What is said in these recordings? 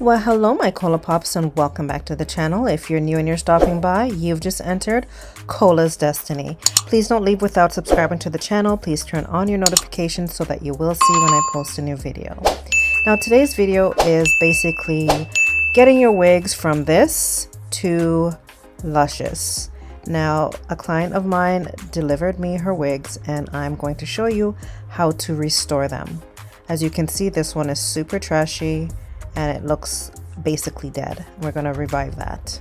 Well, hello my Cola Pops and welcome back to the channel. If you're new and you're stopping by, you've just entered Cola's Destiny. Please don't leave without subscribing to the channel. Please turn on your notifications so that you will see when I post a new video. Now today's video is basically getting your wigs from this to luscious. Now a client of mine delivered me her wigs and I'm going to show you how to restore them. As you can see, this one is super trashy and it looks basically dead. We're gonna revive that.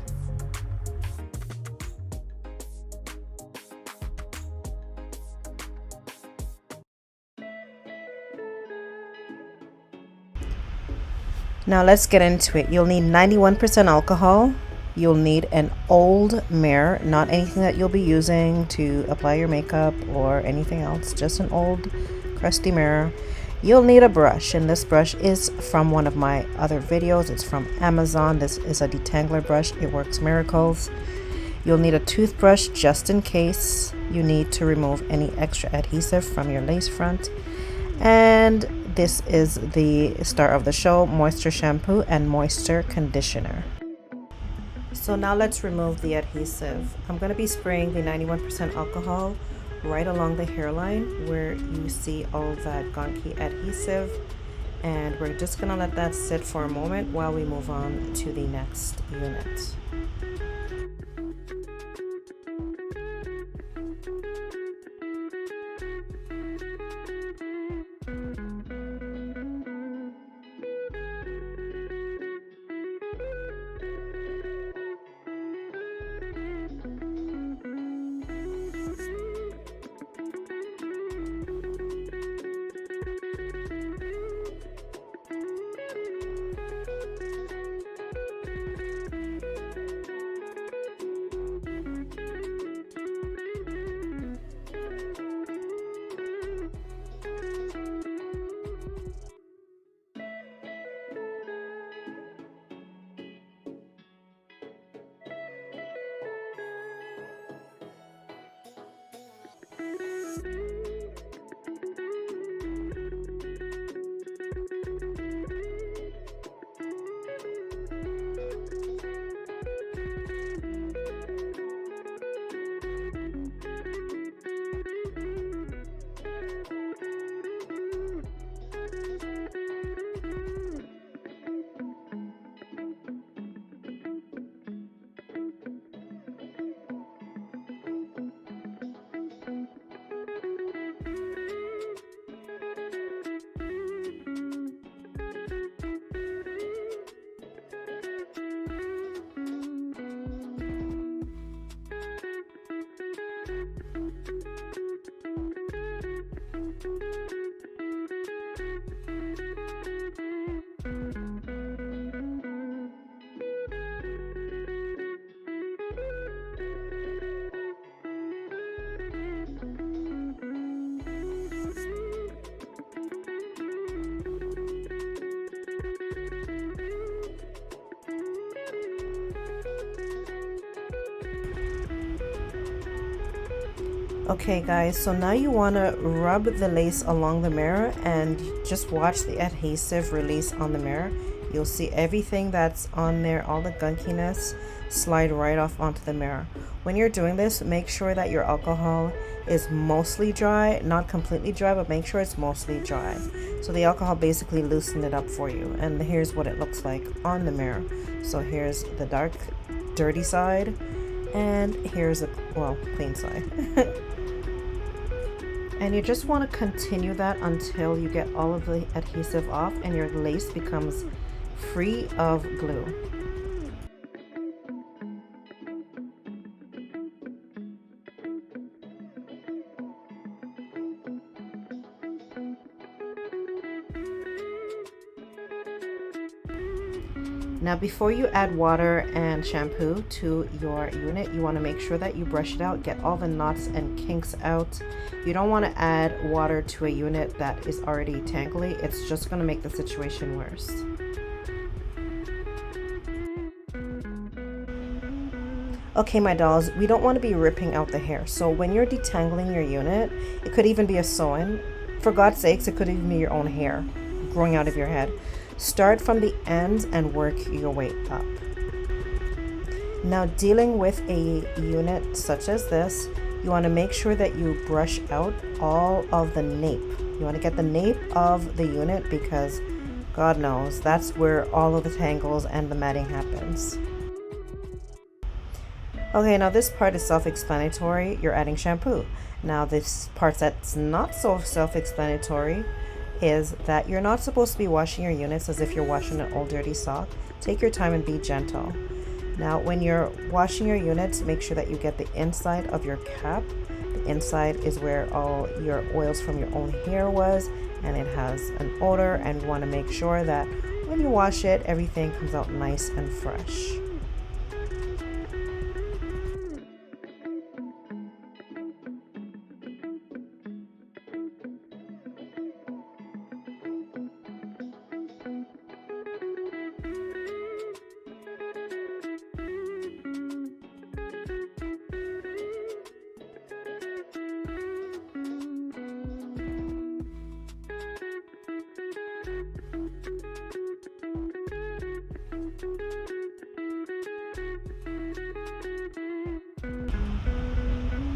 Now let's get into it. You'll need 91% alcohol. You'll need an old mirror, not anything that you'll be using to apply your makeup or anything else, just an old crusty mirror. You'll need a brush, and this brush is from one of my other videos. It's from Amazon. This is a detangler brush. It works miracles. You'll need a toothbrush just in case you need to remove any extra adhesive from your lace front. And this is the star of the show, moisture shampoo and moisture conditioner. So now let's remove the adhesive. I'm going to be spraying the 91% alcohol right along the hairline where you see all that gunky adhesive, and we're just gonna let that sit for a moment while we move on to the next unit. Okay guys, so now you want to rub the lace along the mirror and just watch the adhesive release on the mirror. You'll see everything that's on there, all the gunkiness, slide right off onto the mirror. When you're doing this, make sure that your alcohol is mostly dry, not completely dry, but make sure it's mostly dry. So the alcohol basically loosened it up for you, and here's what it looks like on the mirror. So here's the dark, dirty side, and here's a, well, clean side. And you just want to continue that until you get all of the adhesive off and your lace becomes free of glue. Now before you add water and shampoo to your unit, you want to make sure that you brush it out, get all the knots and kinks out. You don't want to add water to a unit that is already tangly. It's just going to make the situation worse. Okay, my dolls, we don't want to be ripping out the hair. So when you're detangling your unit, it could even be a sew-in. For God's sakes, it could even be your own hair. growing out of your head. Start from the ends and work your way up. Now, dealing with a unit such as this, you want to make sure that you brush out all of the nape. You want to get the nape of the unit because God knows that's where all of the tangles and the matting happens. Okay, now this part is self-explanatory. You're adding shampoo. Now this part that's not so self-explanatory is that you're not supposed to be washing your units as if you're washing an old dirty sock. Take your time and be gentle. Now when you're washing your units, make sure that you get the inside of your cap. The inside is where all your oils from your own hair was, and it has an odor, and you want to make sure that when you wash it, everything comes out nice and fresh.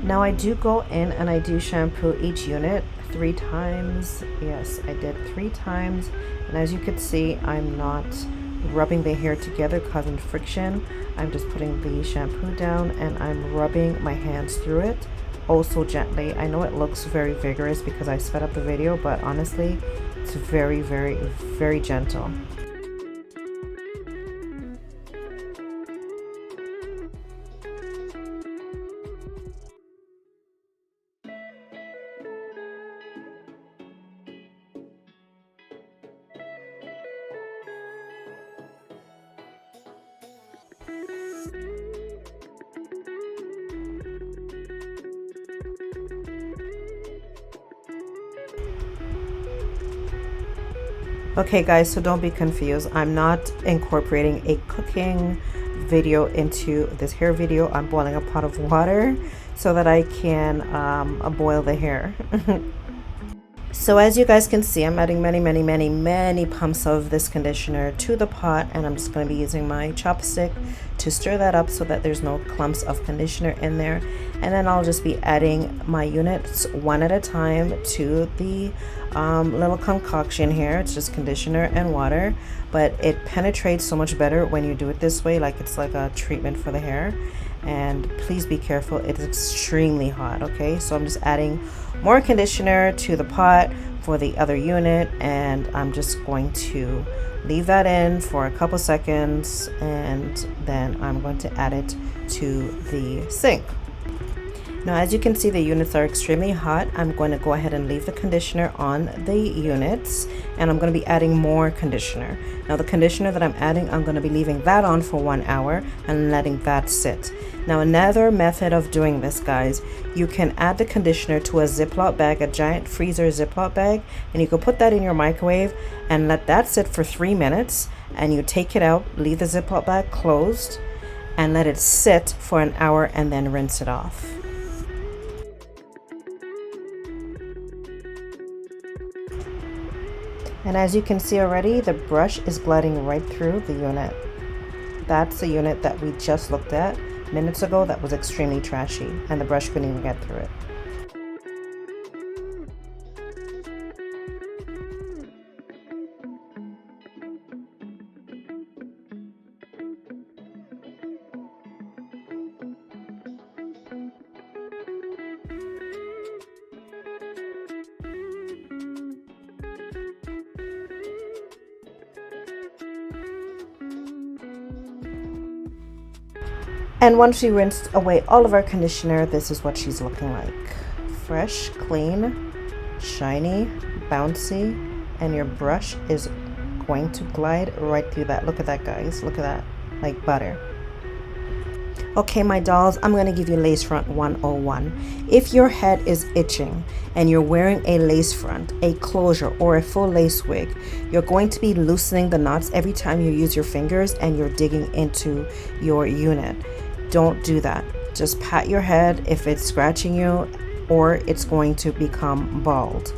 Now I do go in and I do shampoo each unit 3 times. Yes, I did 3 times. And as you can see, I'm not rubbing the hair together causing friction. I'm just putting the shampoo down and I'm rubbing my hands through it, oh so gently. I know it looks very vigorous because I sped up the video, but honestly, it's very, very, very gentle. Okay guys, so don't be confused. I'm not incorporating a cooking video into this hair video. I'm boiling a pot of water so that I can boil the hair. So as you guys can see, I'm adding many pumps of this conditioner to the pot, and I'm just going to be using my chopstick to stir that up so that there's no clumps of conditioner in there. And then I'll just be adding my units one at a time to the little concoction here. It's just conditioner and water, but it penetrates so much better when you do it this way, like it's like a treatment for the hair. And please be careful, it is extremely hot. Okay, so I'm just adding more conditioner to the pot for the other unit, and I'm just going to leave that in for a couple seconds, and then I'm going to add it to the sink. Now as you can see, the units are extremely hot. I'm going to go ahead and leave the conditioner on the units, and I'm going to be adding more conditioner. Now the conditioner that I'm adding, I'm going to be leaving that on for 1 hour and letting that sit. Now another method of doing this, guys, you can add the conditioner to a Ziploc bag, a giant freezer Ziploc bag, and you can put that in your microwave and let that sit for 3 minutes, and you take it out, leave the Ziploc bag closed, and let it sit for an hour, and then rinse it off. And as you can see already, the brush is blending right through the unit. That's the unit that we just looked at minutes ago that was extremely trashy, and the brush couldn't even get through it. And once we rinsed away all of our conditioner, this is what she's looking like. Fresh, clean, shiny, bouncy, and your brush is going to glide right through that. Look at that, guys. Look at that, like butter. Okay, my dolls, I'm going to give you lace front 101. If your head is itching and you're wearing a lace front, a closure, or a full lace wig, you're going to be loosening the knots every time you use your fingers and you're digging into your unit. Don't do that. Just pat your head if it's scratching you, or it's going to become bald.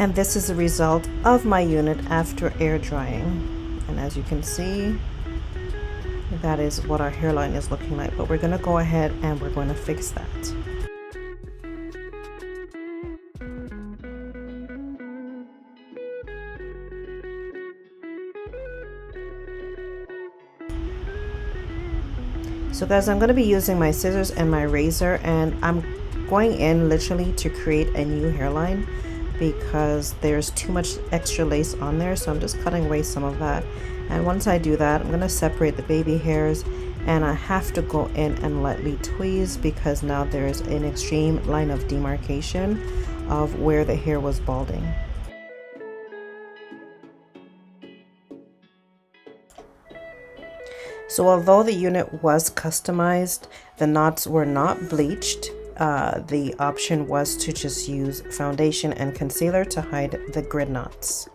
And this is the result of my unit after air drying. And as you can see, that is what our hairline is looking like. But we're going to go ahead and we're going to fix that. So guys, I'm going to be using my scissors and my razor, and I'm going in literally to create a new hairline because there's too much extra lace on there. So I'm just cutting away some of that. And once I do that, I'm going to separate the baby hairs, and I have to go in and lightly tweeze because now there's an extreme line of demarcation of where the hair was balding. So although the unit was customized, the knots were not bleached. The option was to just use foundation and concealer to hide the grid knots.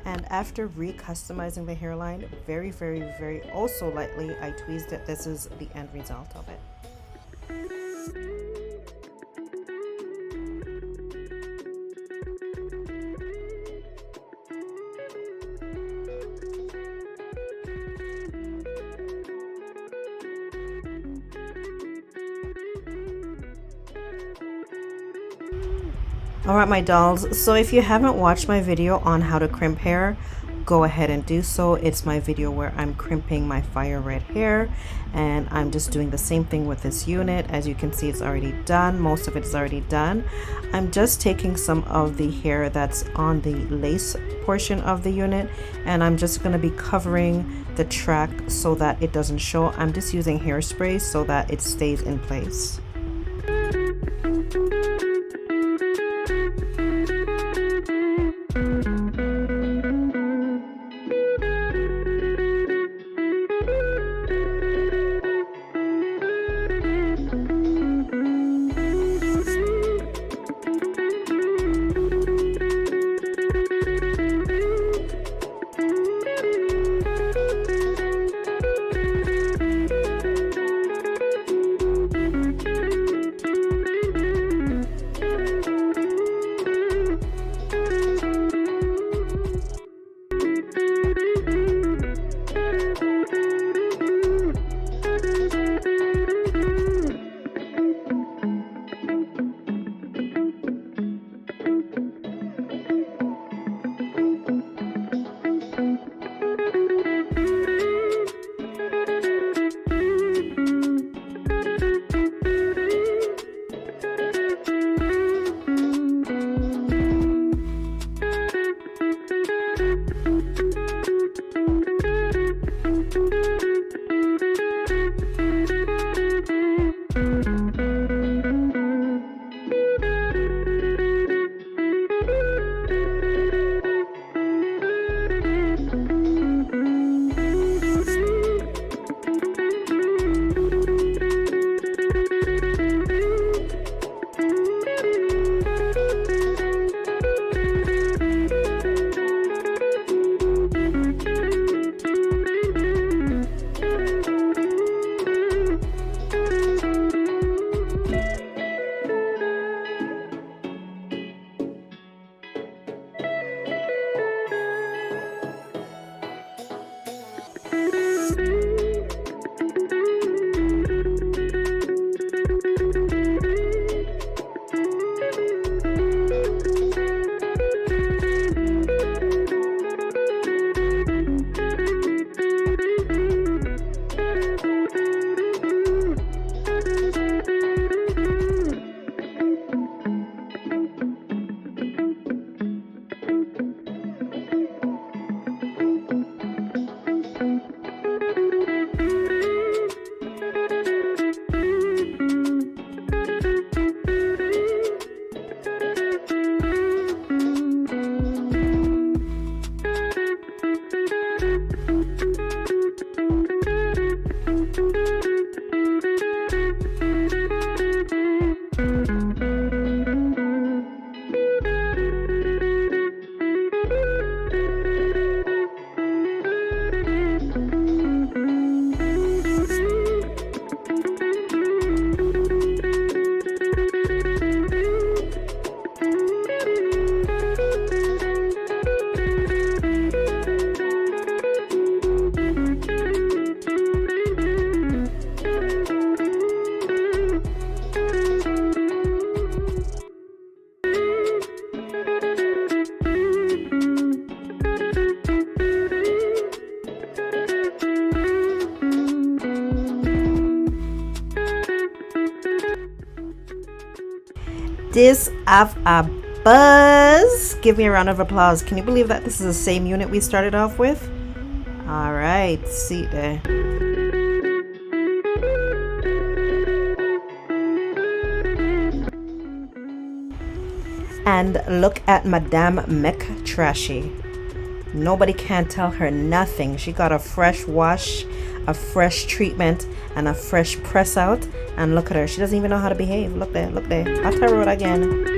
And after re-customizing the hairline, very also lightly, I tweezed it. This is the end result of it. Alright my dolls, so if you haven't watched my video on how to crimp hair, go ahead and do so. It's my video where I'm crimping my fire red hair, and I'm just doing the same thing with this unit. As you can see, it's already done. Most of it's already done. I'm just taking some of the hair that's on the lace portion of the unit, and I'm just going to be covering the track so that it doesn't show. I'm just using hairspray so that it stays in place. This have a buzz. Give me a round of applause. Can you believe that this is the same unit we started off with? All right, see there. And look at Madame Trashy. Nobody can tell her nothing. She got a fresh wash, a fresh treatment, and a fresh press out. And look at her. She doesn't even know how to behave. Look there, look there. I'll tell her it again.